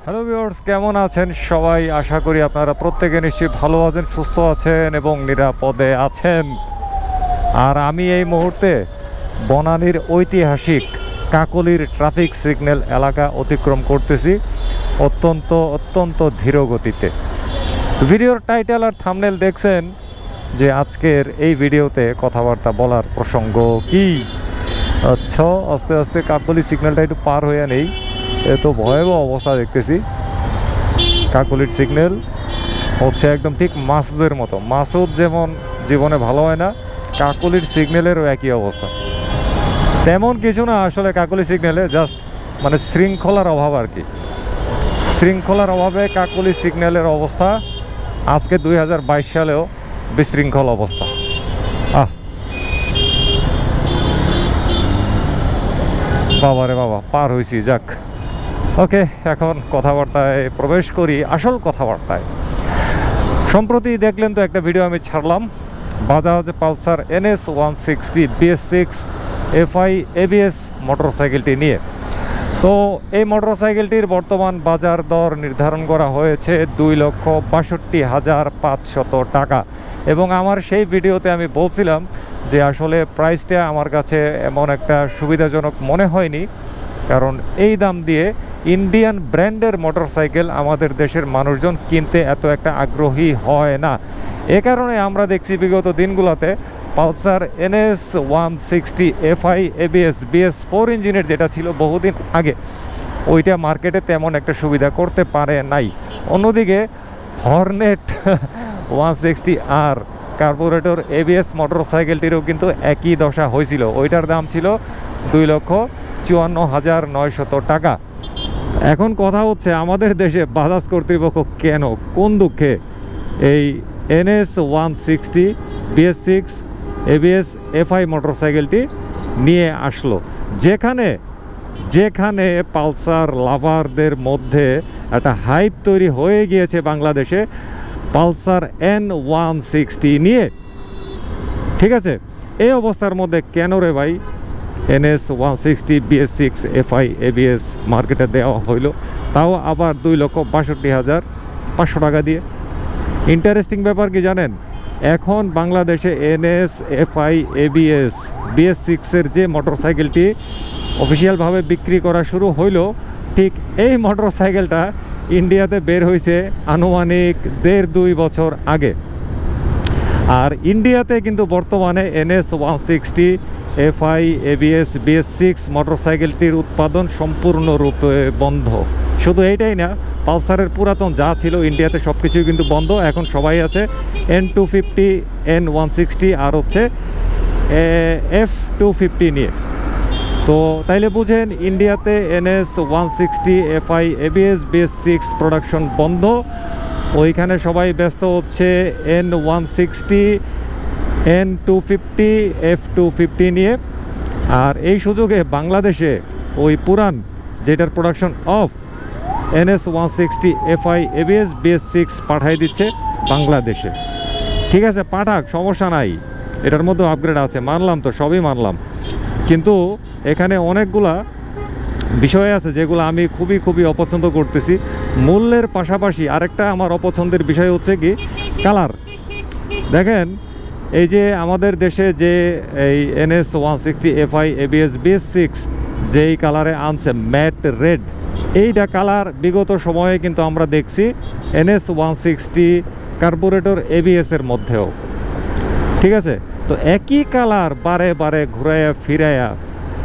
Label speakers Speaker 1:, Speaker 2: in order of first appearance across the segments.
Speaker 1: Hello viewers, কেমন আছেন সবাই? আশা করি আপনারা প্রত্যেকে নিশ্চয়ই ভালো আছেন, সুস্থ আছেন এবং নিরাপদে আছেন। আর আমি এই মুহূর্তে বনানীর ঐতিহাসিক কাকলির ট্রাফিক সিগন্যাল এলাকা অতিক্রম করতেছি অত্যন্ত ধীর গতিতে। ভিডিওর টাইটেল আর থাম্বনেল দেখছেন যে আজকের এই ভিডিওতে কথাবার্তা বলার প্রসঙ্গ কি। আচ্ছা, আস্তে আস্তে কাকলি সিগন্যালটা একটু পার হয়ে নেই, এত ভয়াবহ অবস্থা দেখতেছি। কাকলির সিগন্যাল হচ্ছে একদম ঠিক মাসুদের মতো। মাসুদ যেমন জীবনে ভালো হয় না, কাকলির সিগন্যালেরও একই অবস্থা। তেমন কিছু না আসলে কাকলি সিগন্যালে, জাস্ট মানে শৃঙ্খলার অভাব আর কি। শৃঙ্খলার অভাবে কাকলি সিগন্যালের অবস্থা আজকে 2022 সালেও বিশৃঙ্খল অবস্থা। বাবারে বাবা, পার হয়েছি, যাক। ওকে, এখন কথাবার্তায় প্রবেশ করি, আসল কথাবার্তায়। সম্প্রতি দেখলেন তো একটা ভিডিও আমি ছাড়লাম Bajaj Pulsar NS160 bs6 FiABS মোটরসাইকেলটি নিয়ে। তো এই মোটরসাইকেলটির বর্তমান বাজার দর নির্ধারণ করা হয়েছে 2,62,500 টাকা। এবং আমার সেই ভিডিওতে আমি বলছিলাম যে আসলে প্রাইসটা আমার কাছে এমন একটা সুবিধাজনক মনে হয়নি, কারণ এই দাম দিয়ে ইন্ডিয়ান ব্র্যান্ডের মোটরসাইকেল আমাদের দেশের মানুষজন কিনতে এত একটা আগ্রহী হয় না। এ কারণে আমরা দেখছি বিগত দিনগুলোতে পালসার NS160 FiABS BS4 ইঞ্জিনের যেটা ছিল বহুদিন আগে, ওইটা মার্কেটে তেমন একটা সুবিধা করতে পারে নাই। অন্যদিকে হর্নেট 160R কার্বোরেটর ABS মোটরসাইকেলটিরও কিন্তু একই দশা হয়েছিল। ওইটার দাম ছিল 2,54,900 টাকা। এখন কথা হচ্ছে আমাদের দেশে বাজাজ কর্তৃপক্ষ কেন, কোন দুঃখে এই NS160 bs6 ABS FI মোটরসাইকেলটি নিয়ে আসলো, যেখানে পালসার লাভারদের মধ্যে একটা হাইপ তৈরি হয়ে গিয়েছে বাংলাদেশে পালসার N160 নিয়ে। ঠিক আছে, এই অবস্থার মধ্যে কেন রে ভাই NS160 bs6 FiABS মার্কেটে দেওয়া হইল, তাও আবার 2,62,500 টাকা দিয়ে। ইন্টারেস্টিং ব্যাপার কি জানেন, এখন বাংলাদেশে NS FiABS BS6-এর যে মোটরসাইকেলটি অফিসিয়ালভাবে বিক্রি করা শুরু হইল, ঠিক এই মোটরসাইকেলটা ইন্ডিয়াতে বের হয়েছে আনুমানিক 1.5-2 বছর আগে। আর ইন্ডিয়াতে কিন্তু বর্তমানে NS160 FiABS BS6 মোটরসাইকেলটির উৎপাদন সম্পূর্ণরূপে বন্ধ। শুধু এইটাই না, পালসারের পুরাতন যা ছিল ইন্ডিয়াতে সব কিছুই কিন্তু বন্ধ। এখন সবাই আছে N250, N160 আর হচ্ছে F250 নিয়ে। তো তাইলে বুঝেন ইন্ডিয়াতে NS160 FiABS BS6 প্রোডাকশন বন্ধ, ওইখানে সবাই ব্যস্ত হচ্ছে N160, N250, F250 নিয়ে। আর এই সুযোগে বাংলাদেশে ওই পুরান যেটার production of NS160 FiABS BS6 পাঠাই দিচ্ছে বাংলাদেশে। ঠিক আছে, পাঠাক, সমস্যা নাই, এটার মধ্যে আপগ্রেড আছে, মানলাম, তো সবই মানলাম। কিন্তু এখানে অনেকগুলা বিষয় আছে যেগুলো আমি খুবই অপছন্দ করতেছি। মূল্যের পাশাপাশি আরেকটা আমার অপছন্দের বিষয় হচ্ছে কি, কালার। দেখেন, এই যে আমাদের দেশে যে এই NS160 FiABS BS6 যেই কালারে আনছে ম্যাট রেড, এইটা কালার বিগত সময়ে কিন্তু আমরা দেখছি NS160 কার্বোরেটর ABS-এর মধ্যেও। ঠিক আছে, তো একই কালার বারে ঘুরাইয়া ফিরাইয়া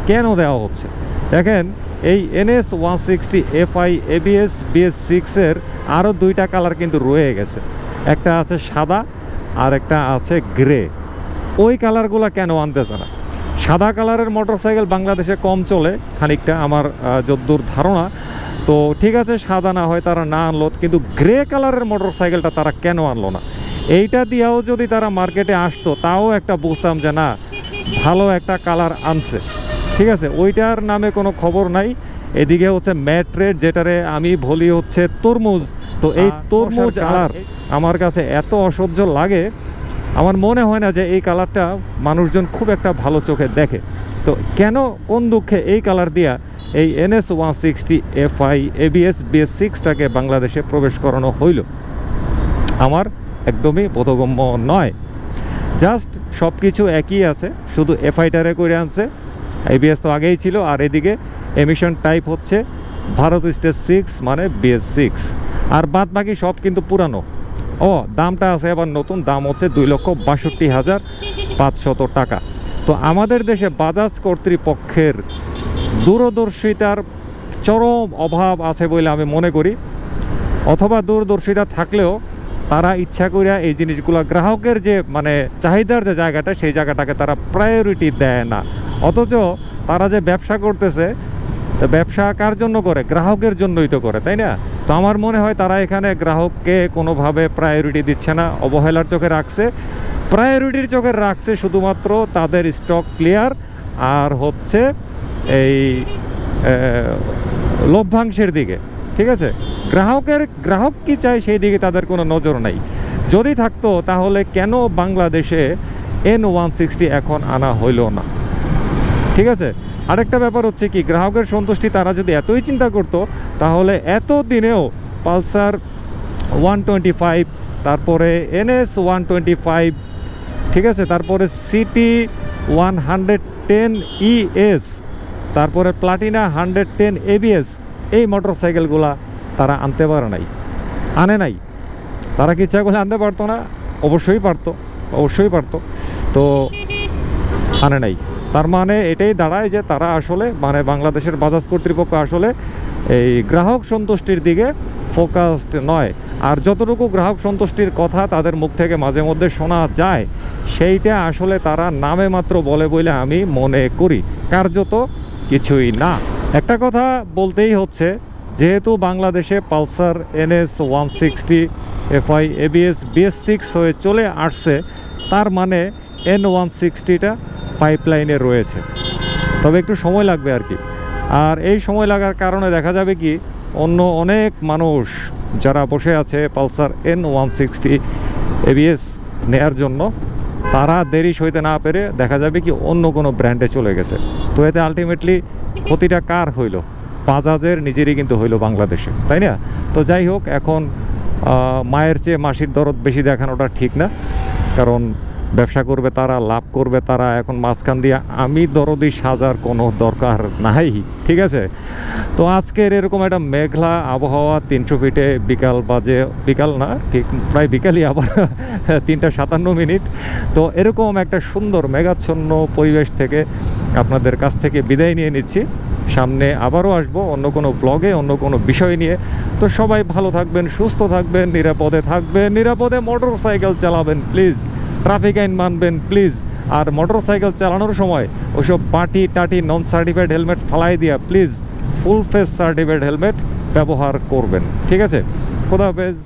Speaker 1: কেন দেওয়া হচ্ছে? দেখেন, এই NS160 FiABS BS6-এর আরও 2টা কালার কিন্তু রয়ে গেছে। একটা আছে সাদা আর একটা আছে গ্রে। ওই কালারগুলো কেন আনতেছে না? সাদা কালারের মোটরসাইকেল বাংলাদেশে কম চলে খানিকটা, আমার যদ্দূর ধারণা। তো ঠিক আছে, সাদা না হয় তারা না আনলো, কিন্তু গ্রে কালারের মোটরসাইকেলটা তারা কেন আনলো না? এইটা দিয়েও যদি তারা মার্কেটে আসতো তাও একটা বুঝতাম যে না, ভালো একটা কালার আনছে। ঠিক আছে, ওইটার নামে কোনো খবর নাই। এদিকে হচ্ছে ম্যাট রেড, যেটারে আমি বলি হচ্ছে তরমুজ। তো এই তরমুজ কালার আমার কাছে এত অসহ্য লাগে, আমার মনে হয় না যে এই কালারটা মানুষজন খুব একটা ভালো চোখে দেখে। তো কেন, কোন দুঃখে এই কালার দিয়া এই NS160 FiABS bs6টাকে বাংলাদেশে প্রবেশ করানো হইল আমার একদমই বোধগম্য নয়। জাস্ট সব কিছু একই আছে, শুধু এফআইটারে করে আনছে, ABS তো আগেই ছিল, আর এদিকে এমিশন টাইপ হচ্ছে ভারত স্টেজ 6 মানে BS6, আর বাদ বাকি সব কিন্তু পুরানো। দামটা আছে আবার নতুন, দাম হচ্ছে 2,62,500 টাকা। তো আমাদের দেশে বাজাজ কর্তৃপক্ষের দূরদর্শিতার চরম অভাব আছে বলে আমি মনে করি, অথবা দূরদর্শিতা থাকলেও তারা ইচ্ছা করিয়া এই জিনিসগুলো গ্রাহকের যে মানে চাহিদার যে জায়গাটা, সেই জায়গাটাকে তারা প্রায়োরিটি দেয় না। অথচ তারা যে ব্যবসা করতেছে, তো ব্যবসা কার জন্য করে? গ্রাহকের জন্যই তো করে, তাই না? তো আমার মনে হয় তারা এখানে গ্রাহককে কোনোভাবে প্রায়োরিটি দিচ্ছে না, অবহেলার চোখে রাখছে। প্রায়োরিটির চোখে রাখছে শুধুমাত্র তাদের স্টক ক্লিয়ার আর হচ্ছে এই লভ্যাংশের দিকে, ঠিক আছে? গ্রাহক কি চায় সেই দিকে তাদের কোনো নজর নাই। যদি থাকতো তাহলে কেন বাংলাদেশে N160 এখন আনা হইল না? ঠিক আছে, আরেকটা ব্যাপার হচ্ছে কি, গ্রাহকের সন্তুষ্টি তারা যদি এতই চিন্তা করতো তাহলে এত দিনেও পালসার 125, তারপরে NS125, ঠিক আছে, তারপরে সিটি 110 ES, তারপরে প্লাটিনা 110 ABS, এই মোটরসাইকেলগুলা তারা আনতে পারে নাই, আনে নাই। তারা কি ইচ্ছা করলে আনতে পারতো না? অবশ্যই পারতো, তো আনে নাই। তার মানে এটাই দাঁড়ায় যে তারা আসলে মানে বাংলাদেশের বাজাজ কর্তৃপক্ষ আসলে এই গ্রাহক সন্তুষ্টির দিকে ফোকাসড নয়। আর যতটুকু গ্রাহক সন্তুষ্টির কথা তাদের মুখ থেকে মাঝে মধ্যে শোনা যায়, সেইটা আসলে তারা নামে মাত্র বলে বলে আমি মনে করি, কার্যত কিছুই না। একটা কথা বলতেই হচ্ছে, যেহেতু বাংলাদেশে পালসার NS160 FiABS bs6 হয়ে চলে আসছে, তার মানে N160টা পাইপলাইনে রয়েছে, তবে একটু সময় লাগবে আর কি। আর এই সময় লাগার কারণে দেখা যাবে কি, অন্য অনেক মানুষ যারা বসে আছে পালসার N160 ABS নেয়ার জন্য, তারা দেরি সইতে না পেরে দেখা যাবে কি অন্য কোনো ব্র্যান্ডে চলে গেছে। তো এতে আলটিমেটলি ক্ষতিটা কার হইল? বাজাজের নিজেরই কিন্তু হইল বাংলাদেশে, তাই না? তো যাই হোক, এখন মায়ের চেয়ে মাসির দরদ বেশি দেখানোটা ঠিক না, কারণ ব্যবসা করবে তারা, লাভ করবে তারা। এখন মাঝখান দিয়ে আমি দরদি সাজার কোনো দরকার নাই, ঠিক আছে? তো আজকের এরকম একটা মেঘলা আবহাওয়া, 300 ফিটে বিকাল বাজে, বিকাল না ঠিক প্রায় বিকালই, আবার 3:57। তো এরকম একটা সুন্দর মেঘাচ্ছন্ন পরিবেশ থেকে আপনাদের কাছ থেকে বিদায় নিয়ে নিচ্ছি। সামনে আবারও আসবো অন্য কোনো ব্লগে, অন্য কোনো বিষয় নিয়ে। তো সবাই ভালো থাকবেন, সুস্থ থাকবেন, নিরাপদে থাকবেন, নিরাপদে মোটর সাইকেল চালাবেন প্লিজ, ট্রাফিক আইন মানবেন প্লিজ। আর মোটর সাইকেল চালানোর সময় ওসব পাটি টাটি নন সার্টিফাইড হেলমেট ফালাই দিয়া please full face certified helmet ব্যবহার করবেন, ঠিক আছে? খোদা হাফেজ।